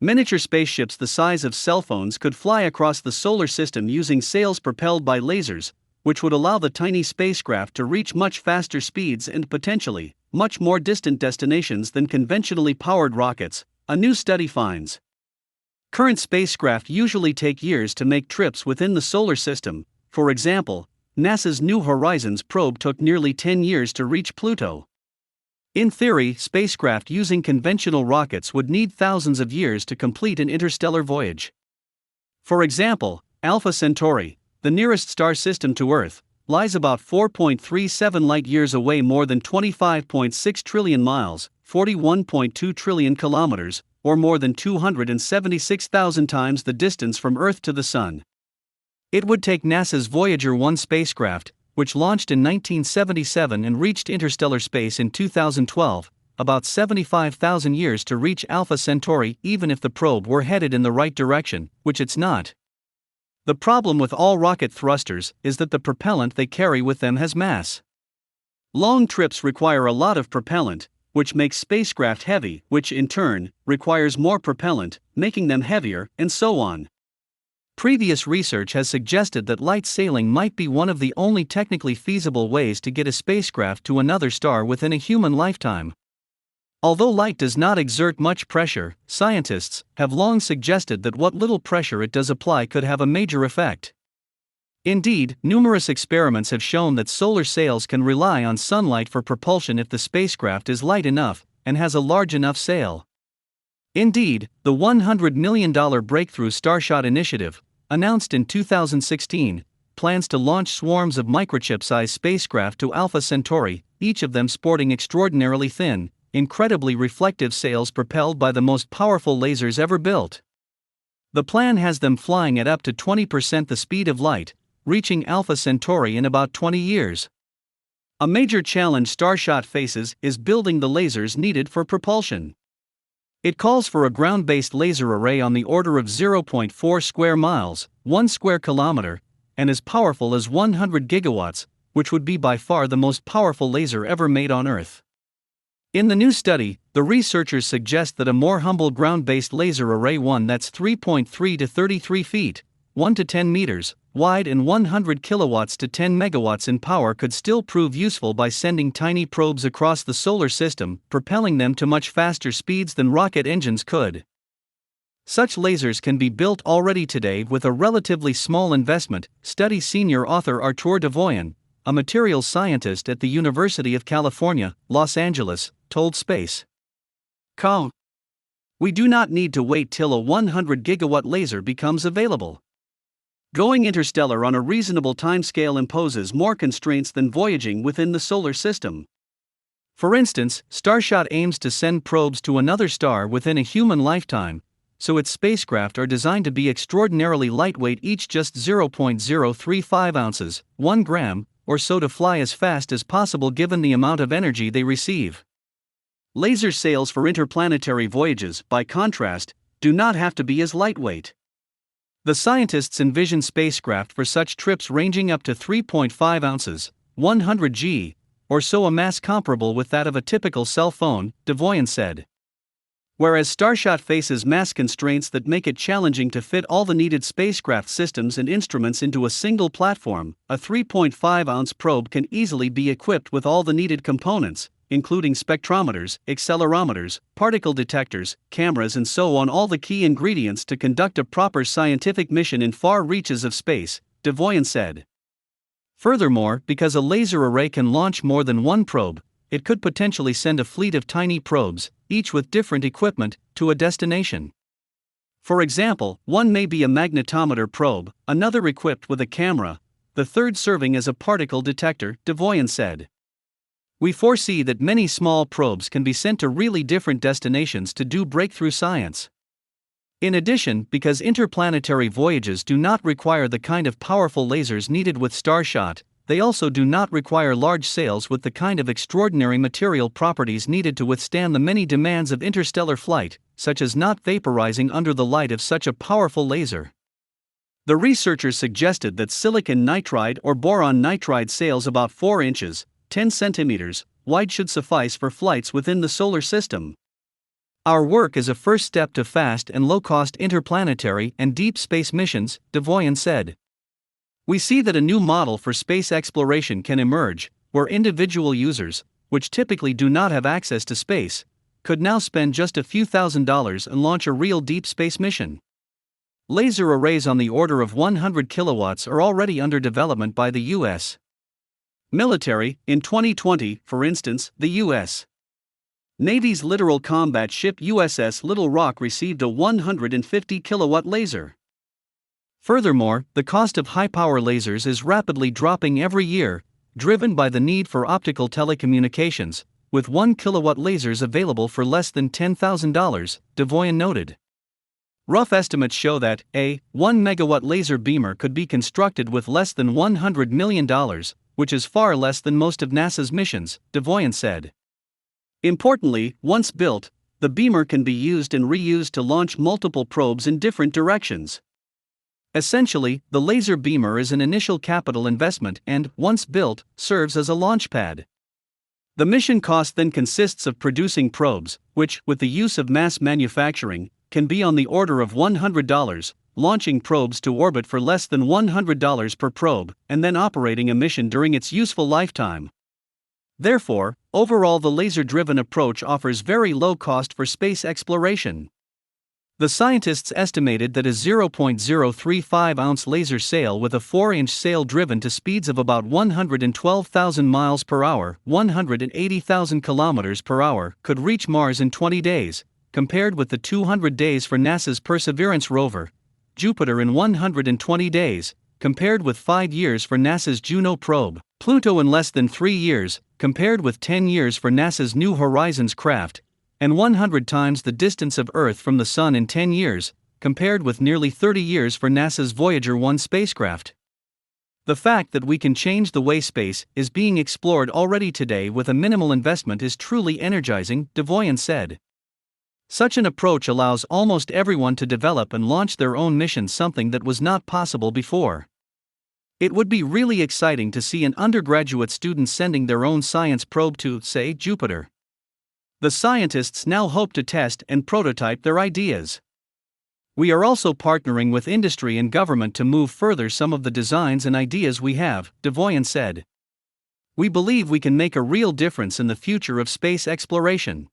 Miniature spaceships the size of cell phones could fly across the solar system using sails propelled by lasers, which would allow the tiny spacecraft to reach much faster speeds and potentially much more distant destinations than conventionally powered rockets, a new study finds. Current spacecraft usually take years to make trips within the solar system. For example, NASA's New Horizons probe took nearly 10 years to reach Pluto. In theory, spacecraft using conventional rockets would need thousands of years to complete an interstellar voyage. For example, Alpha Centauri, the nearest star system to Earth, lies about 4.37 light-years away, more than 25.6 trillion miles, 41.2 trillion kilometers, or more than 276,000 times the distance from Earth to the Sun. It would take NASA's Voyager 1 spacecraft, which launched in 1977 and reached interstellar space in 2012, about 75,000 years to reach Alpha Centauri, even if the probe were headed in the right direction, which it's not. The problem with all rocket thrusters is that the propellant they carry with them has mass. Long trips require a lot of propellant, which makes spacecraft heavy, which in turn requires more propellant, making them heavier, and so on. Previous research has suggested that light sailing might be one of the only technically feasible ways to get a spacecraft to another star within a human lifetime. Although light does not exert much pressure, scientists have long suggested that what little pressure it does apply could have a major effect. Indeed, numerous experiments have shown that solar sails can rely on sunlight for propulsion if the spacecraft is light enough and has a large enough sail. Indeed, the $100 million Breakthrough Starshot initiative, announced in 2016, plans to launch swarms of microchip-sized spacecraft to Alpha Centauri, each of them sporting extraordinarily thin, incredibly reflective sails propelled by the most powerful lasers ever built. The plan has them flying at up to 20% the speed of light, reaching Alpha Centauri in about 20 years. A major challenge Starshot faces is building the lasers needed for propulsion. It calls for a ground-based laser array on the order of 0.4 square miles, 1 square kilometer, and as powerful as 100 gigawatts, which would be by far the most powerful laser ever made on Earth. In the new study, the researchers suggest that a more humble ground-based laser array, one that's 3.3 to 33 feet, 1 to 10 meters, wide and 100 kilowatts to 10 megawatts in power, could still prove useful by sending tiny probes across the solar system, propelling them to much faster speeds than rocket engines could. Such lasers can be built already today with a relatively small investment, study senior author Artur Devoyan, a materials scientist at the University of California, Los Angeles, told Space.com. We do not need to wait till a 100 gigawatt laser becomes available. Going interstellar on a reasonable timescale imposes more constraints than voyaging within the solar system. For instance, Starshot aims to send probes to another star within a human lifetime, so its spacecraft are designed to be extraordinarily lightweight, each just 0.035 ounces, 1 gram, or so, to fly as fast as possible given the amount of energy they receive. Laser sails for interplanetary voyages, by contrast, do not have to be as lightweight. The scientists envision spacecraft for such trips ranging up to 3.5 ounces, 100 g, or so, a mass comparable with that of a typical cell phone, Devoyan said. Whereas Starshot faces mass constraints that make it challenging to fit all the needed spacecraft systems and instruments into a single platform, a 3.5-ounce probe can easily be equipped with all the needed components, including spectrometers, accelerometers, particle detectors, cameras, and so on, all the key ingredients to conduct a proper scientific mission in far reaches of space, Devoyan said. Furthermore, because a laser array can launch more than one probe, it could potentially send a fleet of tiny probes, each with different equipment, to a destination. For example, one may be a magnetometer probe, another equipped with a camera, the third serving as a particle detector, Devoyan said. We foresee that many small probes can be sent to really different destinations to do breakthrough science. In addition, because interplanetary voyages do not require the kind of powerful lasers needed with Starshot, they also do not require large sails with the kind of extraordinary material properties needed to withstand the many demands of interstellar flight, such as not vaporizing under the light of such a powerful laser. The researchers suggested that silicon nitride or boron nitride sails about 4 inches, 10 centimeters, wide should suffice for flights within the solar system. Our work is a first step to fast and low-cost interplanetary and deep space missions, Devoyan said. We see that a new model for space exploration can emerge, where individual users, which typically do not have access to space, could now spend just a few $1,000s and launch a real deep space mission. Laser arrays on the order of 100 kilowatts are already under development by the U.S. military. In 2020, for instance, the U.S. Navy's littoral combat ship USS Little Rock received a 150 kilowatt laser. Furthermore, the cost of high-power lasers is rapidly dropping every year, driven by the need for optical telecommunications, with 1 kilowatt lasers available for less than $10,000, Devoyan noted. Rough estimates show that a 1 megawatt laser beamer could be constructed with less than $100 million, which is far less than most of NASA's missions, Devoyan said. Importantly, once built, the beamer can be used and reused to launch multiple probes in different directions. Essentially, the laser beamer is an initial capital investment and, once built, serves as a launch pad. The mission cost then consists of producing probes, which, with the use of mass manufacturing, can be on the order of $100, launching probes to orbit for less than $100 per probe, and then operating a mission during its useful lifetime. Therefore, overall the laser-driven approach offers very low cost for space exploration. The scientists estimated that a 0.035-ounce laser sail with a 4-inch sail driven to speeds of about 112,000 miles per hour, 180,000 kilometers per hour, could reach Mars in 20 days, compared with the 200 days for NASA's Perseverance rover, Jupiter in 120 days, compared with 5 years for NASA's Juno probe, Pluto in less than 3 years, compared with 10 years for NASA's New Horizons craft, and 100 times the distance of Earth from the Sun in 10 years, compared with nearly 30 years for NASA's Voyager 1 spacecraft. The fact that we can change the way space is being explored already today with a minimal investment is truly energizing, Devoyan said. Such an approach allows almost everyone to develop and launch their own mission, something that was not possible before. It would be really exciting to see an undergraduate student sending their own science probe to, say, Jupiter. The scientists now hope to test and prototype their ideas. We are also partnering with industry and government to move further some of the designs and ideas we have, Devoyan said. We believe we can make a real difference in the future of space exploration.